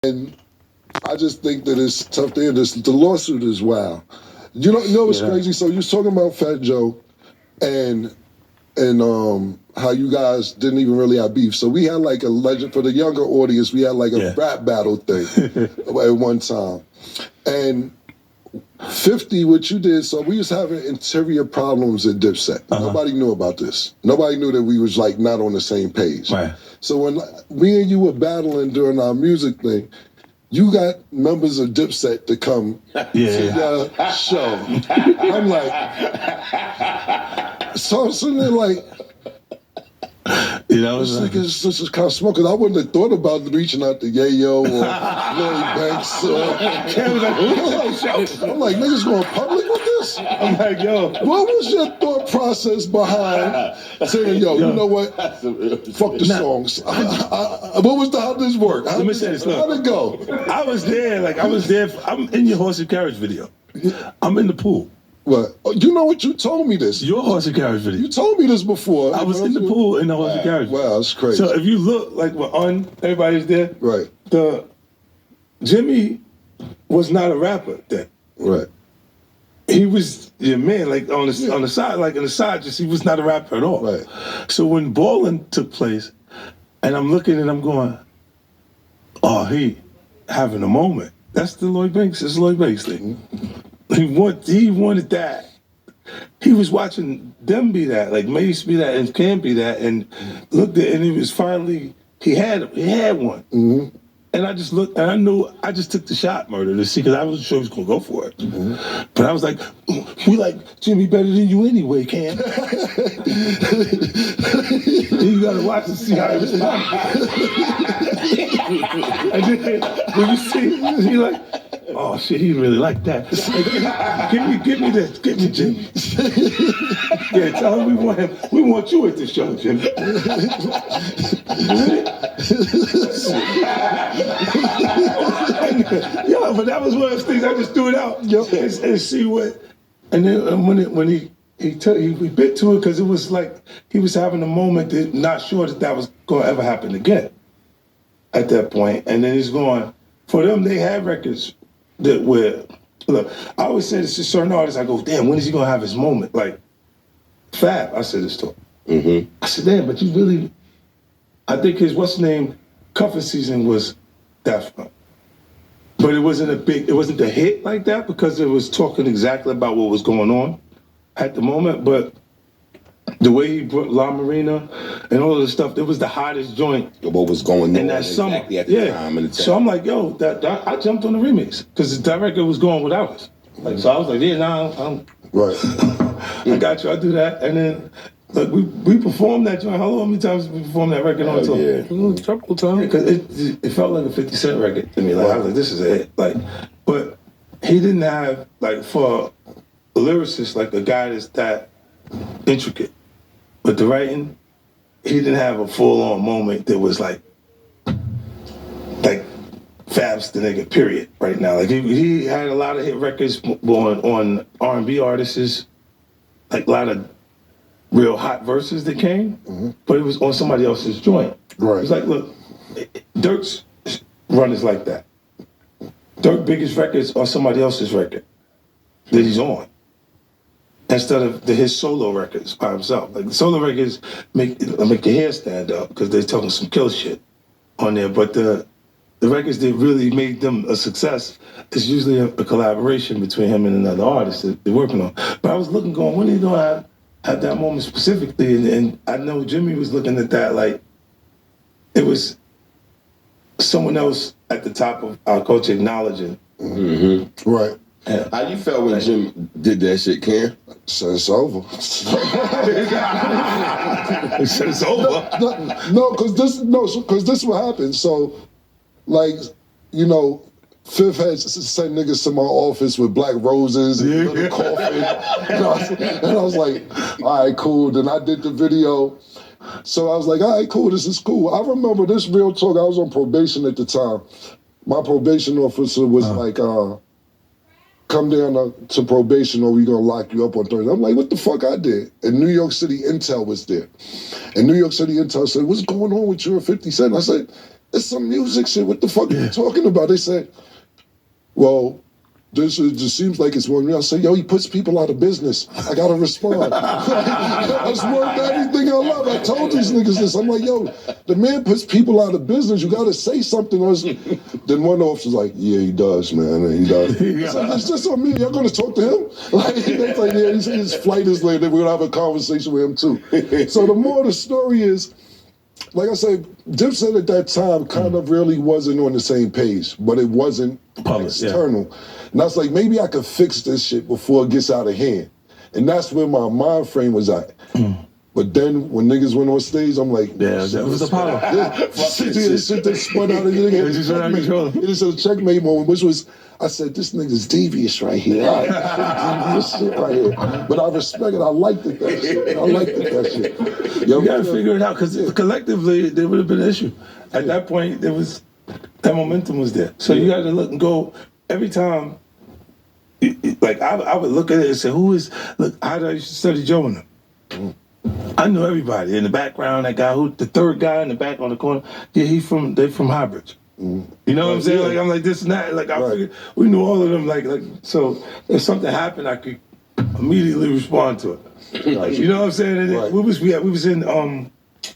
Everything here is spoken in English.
And I just think that it's tough to hear this. The lawsuit is wild. You know what's crazy? So you was talking about Fat Joe and how you guys didn't even really have beef. So we had like a legend for the younger audience. We had like a rap battle thing at one time, and 50, what you did. So we was having interior problems at Dipset. Nobody knew about this. Nobody knew that we was like not on the same page. Right. So when me and you were battling during our music thing, you got members of Dipset to come to your show. I'm like, so I'm sitting there like, this is kind of smoke. Cause I wouldn't have thought about reaching out to Yayo or Lloyd Banks. I'm like, niggas going public with this? I'm like, yo, what was your thought process behind saying, yo, you know what? Fuck the songs. How did this work? Let me say this. How'd it go? I was there. I'm in your horse and carriage video. I'm in the pool. What? Oh, you know what? You told me this. Your horse and carriage video. You told me this before. I was in the pool in the horse and carriage. Wow, that's crazy. So if you look, like when everybody's there, right? Jimmy was not a rapper then. Right. He was your man, like on the side, like in the side, just he was not a rapper at all. Right. So when Ballin' took place, and I'm looking and I'm going, oh, he having a moment. That's the Lloyd Banks. It's Lloyd Banks thing. He wanted that. He was watching them be that, like Mace be that, and Cam be that, and looked at, and he was finally he had one. Mm-hmm. And I just looked, and I knew I just took the shot, Murder, to see, because I wasn't sure he was gonna go for it. Mm-hmm. But I was like, we like Jimmy better than you anyway, Cam. You gotta watch and see how he responds. And then when you see, he like, oh shit, he really like that. Give me this, give me Jimmy. Yeah, tell him we want you at the show, Jimmy. Yeah, but that was one of those things I just threw it out and see what. And then when he bit to it, because it was like he was having a moment that not sure that was going to ever happen again at that point. And then he's going, for them, they had records that were, look, I always say this to certain artists, I go, damn, when is he going to have his moment? Like, Fab, I said this to him. Mm-hmm. I said, damn, but you really, I think his, cuffing season was that fun. But it wasn't a hit like that because it was talking exactly about what was going on at the moment. But the way he brought La Marina and all of the stuff, it was the hottest joint. What was going on in that summer. Exactly at the time. And the time. So I'm like, yo, I jumped on the remix because the record was going without us. Like, so I was like, yeah, I'm right. I got you, I'll do that. And then like we performed that joint. How many times did we perform that record on tour? Yeah. Couple times. Because it felt like a 50 Cent record to me. Like I was like, this is a hit. Like, but he didn't have, like, for a lyricist, like a guy that's that intricate. But the writing, he didn't have a full-on moment that was like Fab's the nigga, period, right now. Like he had a lot of hit records on R&B artists, like a lot of real hot verses that came, but it was on somebody else's joint. Right. It's like, look, Dirk's run is like that. Dirk's biggest records are somebody else's record that he's on, instead of his solo records by himself. Like the solo records make your hair stand up because they're talking some killer shit on there, but the records that really made them a success is usually a collaboration between him and another artist that they're working on. But I was looking, going, when are you gonna have that moment specifically? And I know Jimmy was looking at that like it was someone else at the top of our culture acknowledging. Mm-hmm. Right. Yeah. How you felt when Jim did that shit, Cam? So it's over. It's over. No, because this what happened. So, like, you know, Fifth had sent niggas to my office with black roses and a little coffin. And I was like, all right, cool. Then I did the video. So I was like, all right, cool, this is cool. I remember this real talk. I was on probation at the time. My probation officer was like, come down to probation or we're gonna lock you up on Thursday. I'm like, what the fuck I did? And New York City Intel was there. And New York City Intel said, what's going on with you and 50 Cent? I said, it's some music shit. What the fuck are you talking about? They said, well, this seems like it's one real. I say, yo, he puts people out of business. I gotta respond. That's more than anything I love. I told these niggas this. I'm like, yo, the man puts people out of business. You gotta say something. Then one officer's like, yeah, he does, man. He does. It's like, it's just on me. Y'all gonna talk to him? Like, it's like, yeah, his flight is late. We're gonna have a conversation with him too. So the more the story is, like I said, Dipset at that time kind of really wasn't on the same page, but it wasn't external. Yeah. And I was like, maybe I could fix this shit before it gets out of hand. And that's where my mind frame was at. But then when niggas went on stage, I'm like, yeah, that was Apollo. Shit that spun out of nigga. It is a checkmate moment, which was, I said, this nigga's devious right here. Devious shit right here. But I respect it. I liked it, that shit. I liked it, that shit. You gotta figure it out, because collectively, there would have been an issue. At that point, that momentum was there. So you gotta look and go, every time, like I would look at it and say, how did I used to study Joe and them? I knew everybody in the background. That guy the third guy in the back on the corner. Yeah, they're from Highbridge. You know what I'm saying? Like, I'm like this and that. Like, I figured we knew all of them. Like, so if something happened, I could immediately respond to it. You know what I'm saying? And we was in